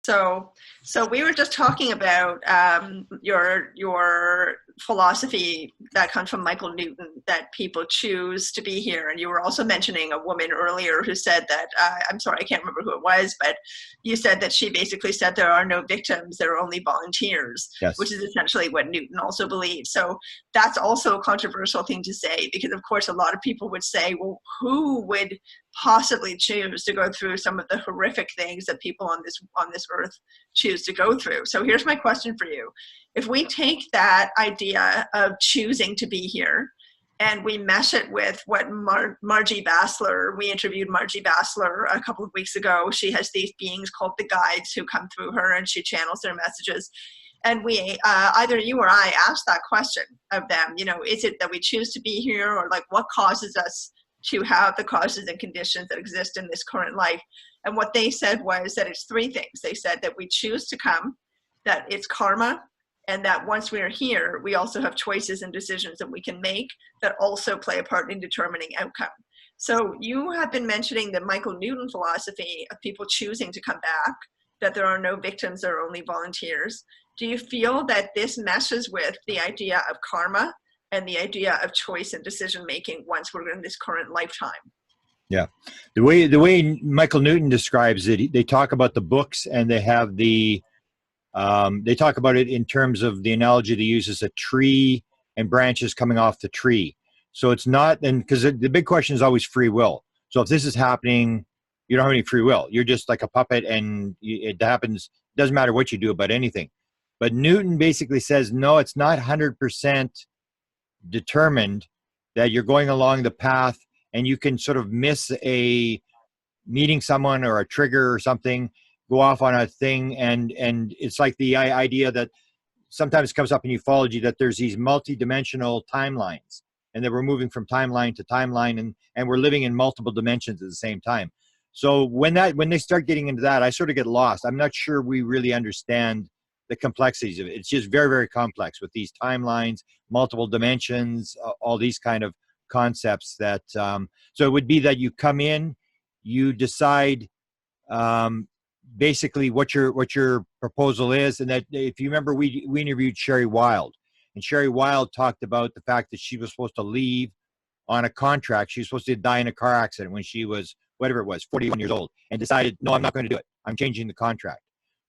So we were just talking about your philosophy that comes from Michael Newton, that people choose to be here. And you were also mentioning a woman earlier who said that, I'm sorry, I can't remember who it was, but you said that she basically said there are no victims, there are only volunteers, Yes. which is essentially what Newton also believed. So that's also a controversial thing to say, because of course a lot of people would say, well, who would possibly choose to go through some of the horrific things that people on this earth choose to go through? So here's my question for you. If we take that idea of choosing to be here and we mesh it with what Margie Bassler, we interviewed Margie Bassler a couple of weeks ago. She has these beings called the guides who come through her and she channels their messages. And we, either you or I asked that question of them, you know, is it that we choose to be here, or like what causes us to have the causes and conditions that exist in this current life? And what they said was that it's three things. They said that we choose to come, that it's karma, and that once we're here, we also have choices and decisions that we can make that also play a part in determining outcome. So you have been mentioning the Michael Newton philosophy of people choosing to come back, that there are no victims, there are only volunteers. Do you feel that this meshes with the idea of karma and the idea of choice and decision making once we're in this current lifetime? Yeah, the way Michael Newton describes it, they talk about the books, and they have the they talk about it in terms of the analogy they use as a tree and branches coming off the tree. So it's not, and because the big question is always free will. So if this is happening, you don't have any free will. You're just like a puppet, and it happens. Doesn't matter what you do about anything. But Newton basically says, no, it's not 100% determined, that you're going along the path and you can sort of miss a meeting someone or a trigger or something, go off on a thing. And it's like the idea that sometimes comes up in ufology, that there's these multi-dimensional timelines, and that we're moving from timeline to timeline, and we're living in multiple dimensions at the same time. So when they start getting into that, I sort of get lost. I'm not sure we really understand the complexities of it. It's just very, very complex with these timelines, multiple dimensions, all these kind of concepts that, so it would be that you come in, you decide basically what your proposal is. And that, if you remember, we interviewed Sherry Wilde, and Sherry Wilde talked about the fact that she was supposed to leave on a contract. She was supposed to die in a car accident when she was, whatever it was, 41 years old, and decided, no, I'm not going to do it. I'm changing the contract.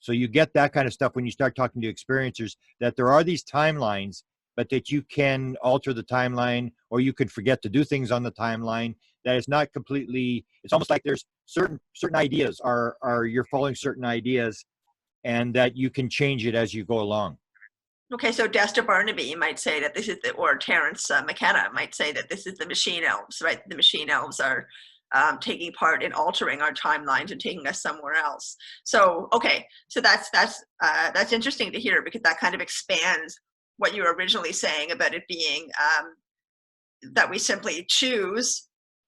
So you get that kind of stuff when you start talking to experiencers, that there are these timelines, but that you can alter the timeline, or you could forget to do things on the timeline. That is not completely, it's almost like there's certain ideas are you're following certain ideas, and that you can change it as you go along. Okay, so Dexter Barnaby might say that this is or Terence McKenna might say that this is the machine elves, right? The machine elves are taking part in altering our timelines and taking us somewhere else. So, okay, so that's interesting to hear, because that kind of expands what you were originally saying about it being that we simply choose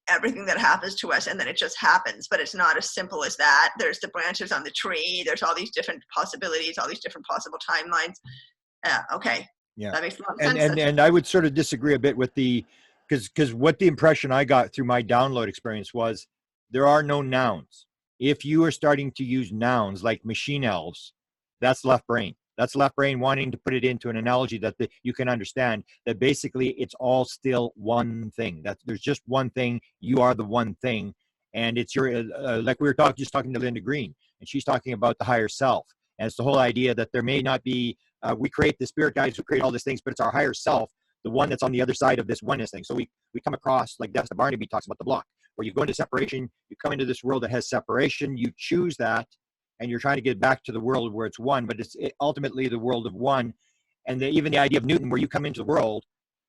everything that happens to us and then it just happens. But it's not as simple as that. There's the branches on the tree. There's all these different possibilities, all these different possible timelines. Okay. Yeah, that makes a lot of sense. And I would sort of disagree a bit with the, because what the impression I got through my download experience was, there are no nouns. If you are starting to use nouns like machine elves, that's left brain. That's left brain wanting to put it into an analogy that you can understand, that basically it's all still one thing. That there's just one thing. You are the one thing, and it's your like we were just talking to Linda Green, and she's talking about the higher self, and it's the whole idea that there may not be. We create the spirit guides who create all these things, but it's our higher self, the one that's on the other side of this oneness thing. So we come across, like Dexter Barnaby talks about, the block, where you go into separation, you come into this world that has separation, you choose that, and you're trying to get back to the world where it's one, but it's ultimately the world of one. And even the idea of Newton, where you come into the world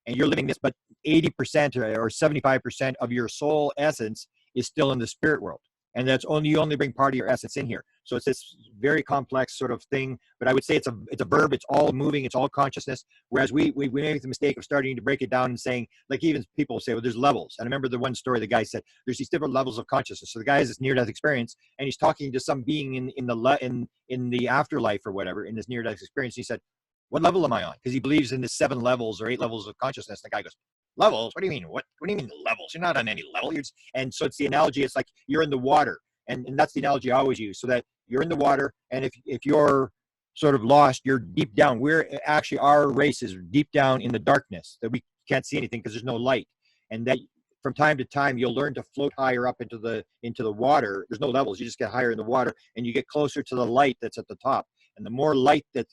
and you're living this, but 80% or 75% of your soul essence is still in the spirit world. And that's you only bring part of your essence in here. So it's this very complex sort of thing. But I would say it's a verb. It's all moving. It's all consciousness. Whereas we make the mistake of starting to break it down and saying, like, even people say, well, there's levels. And I remember the one story the guy said, there's these different levels of consciousness. So the guy has this near-death experience, and he's talking to some being in the afterlife or whatever, in this near-death experience. He said, what level am I on? Because he believes in the 7 levels or 8 levels of consciousness. The guy goes, levels? What do you mean? What do you mean levels? You're not on any level. And so it's the analogy. It's like you're in the water. And that's the analogy I always use, so that you're in the water, and if you're sort of lost, you're deep down. We're actually, our race is deep down in the darkness that we can't see anything because there's no light. And that from time to time, you'll learn to float higher up into the water. There's no levels. You just get higher in the water, and you get closer to the light that's at the top. And the more light the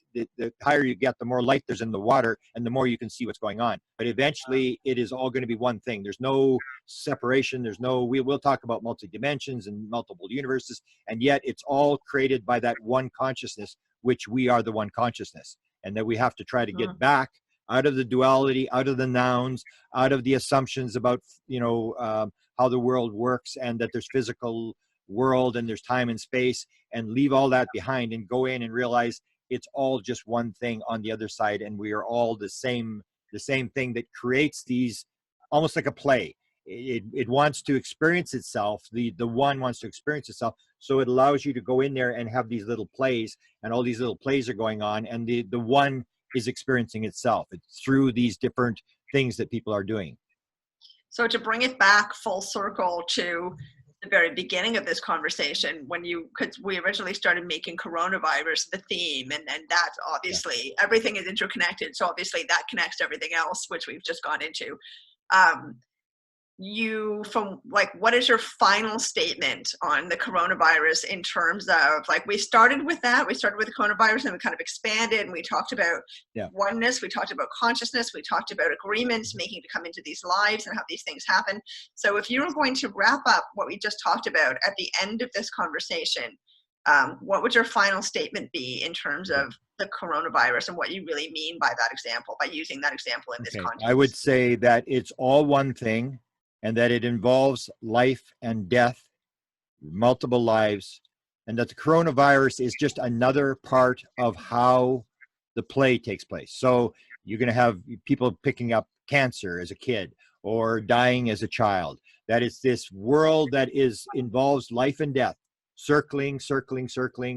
higher you get, the more light there's in the water, and the more you can see what's going on. But eventually, it is all going to be one thing. There's no separation. There's no, we'll talk about multi-dimensions and multiple universes, and yet it's all created by that one consciousness, which we are the one consciousness, and that we have to try to get back out of the duality, out of the nouns, out of the assumptions about, how the world works, and that there's physical world and there's time and space, and leave all that behind and go in and realize it's all just one thing on the other side, and we are all the same thing that creates these, almost like a play. It wants to experience itself. The one wants to experience itself, so it allows you to go in there and have these little plays, and all these little plays are going on, and the one is experiencing itself. It's through these different things that people are doing. So to bring it back full circle to the very beginning of this conversation, because we originally started making coronavirus the theme, and that's obviously everything is interconnected. So obviously that connects to everything else, which we've just gone into. What is your final statement on the coronavirus in terms of, like, we started with the coronavirus, and we kind of expanded, and we talked about oneness, we talked about consciousness, we talked about agreements making to come into these lives and how these things happen. So if you were going to wrap up what we just talked about at the end of this conversation, what would your final statement be in terms of the coronavirus and what you really mean by that example, by using that example in this context? I would say that it's all one thing, and that it involves life and death, multiple lives, and that the coronavirus is just another part of how the play takes place. So you're going to have people picking up cancer as a kid or dying as a child. That is this world that involves life and death, circling,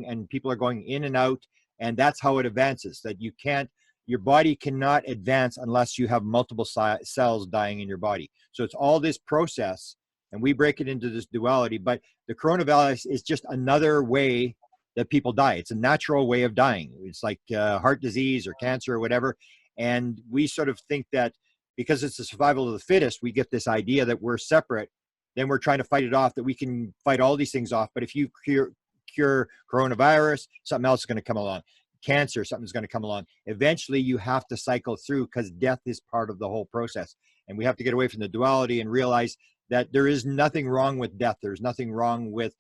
and people are going in and out, and that's how it advances. That your body cannot advance unless you have multiple cells dying in your body. So it's all this process, and we break it into this duality, but the coronavirus is just another way that people die. It's a natural way of dying. It's like heart disease or cancer or whatever. And we sort of think that because it's the survival of the fittest, we get this idea that we're separate. Then we're trying to fight it off, that we can fight all these things off. But if you cure coronavirus, something else is going to come along. Cancer, something's going to come along. Eventually you have to cycle through, because death is part of the whole process, and we have to get away from the duality and realize that there is nothing wrong with death. There's nothing wrong with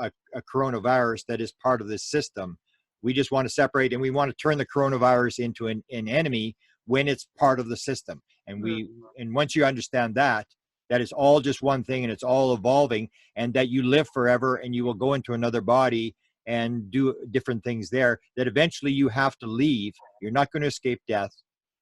a coronavirus that is part of this system. We just want to separate, and we want to turn the coronavirus into an enemy when it's part of the system. And once you understand that it's all just one thing, and it's all evolving, and that you live forever, and you will go into another body and do different things there, that eventually you have to leave. You're not going to escape death,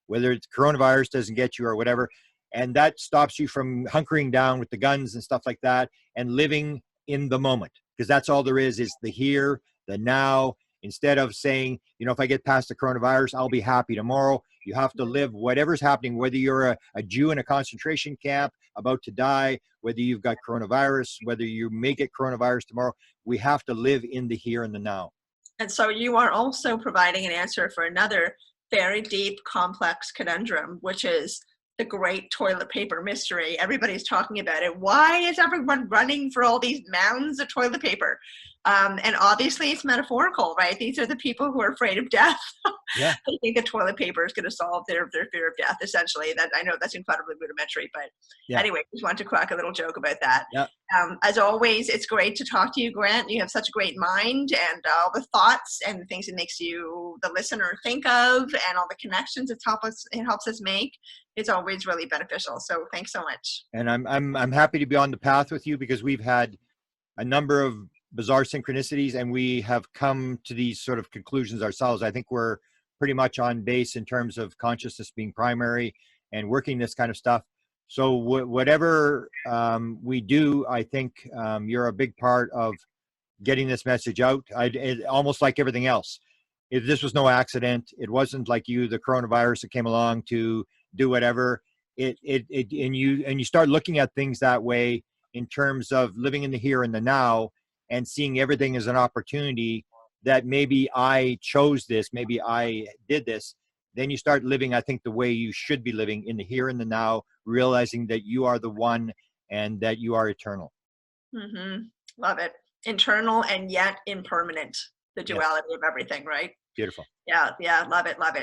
whether it's coronavirus doesn't get you or whatever. And that stops you from hunkering down with the guns and stuff like that, and living in the moment, because that's all there is the here, the now. Instead of saying, if I get past the coronavirus, I'll be happy tomorrow. You have to live whatever's happening, whether you're a Jew in a concentration camp about to die, whether you've got coronavirus, whether you may get coronavirus tomorrow. We have to live in the here and the now. And so you are also providing an answer for another very deep, complex conundrum, which is the great toilet paper mystery. Everybody's talking about it. Why is everyone running for all these mounds of toilet paper? And obviously it's metaphorical, right? These are the people who are afraid of death. Yeah. They think that toilet paper is going to solve their fear of death, essentially. That, I know that's incredibly rudimentary, but anyway, just wanted to crack a little joke about that. Yeah. As always, it's great to talk to you, Grant. You have such a great mind, and all the thoughts and the things it makes you, the listener, think of, and all the connections it helps us make. It's always really beneficial. So thanks so much. And I'm happy to be on the path with you, because we've had a number of bizarre synchronicities, and we have come to these sort of conclusions ourselves. I think we're pretty much on base in terms of consciousness being primary and working this kind of stuff. So whatever we do, I think you're a big part of getting this message out. Almost like everything else. This was no accident. It wasn't like the coronavirus that came along to do whatever. And you start looking at things that way, in terms of living in the here and the now, and seeing everything as an opportunity, that maybe I chose this, maybe I did this, then you start living, I think, the way you should be living, in the here and the now, realizing that you are the one and that you are eternal. Love it. Internal and yet impermanent, the Yes. duality of everything, right? Beautiful. Yeah, love it, love it.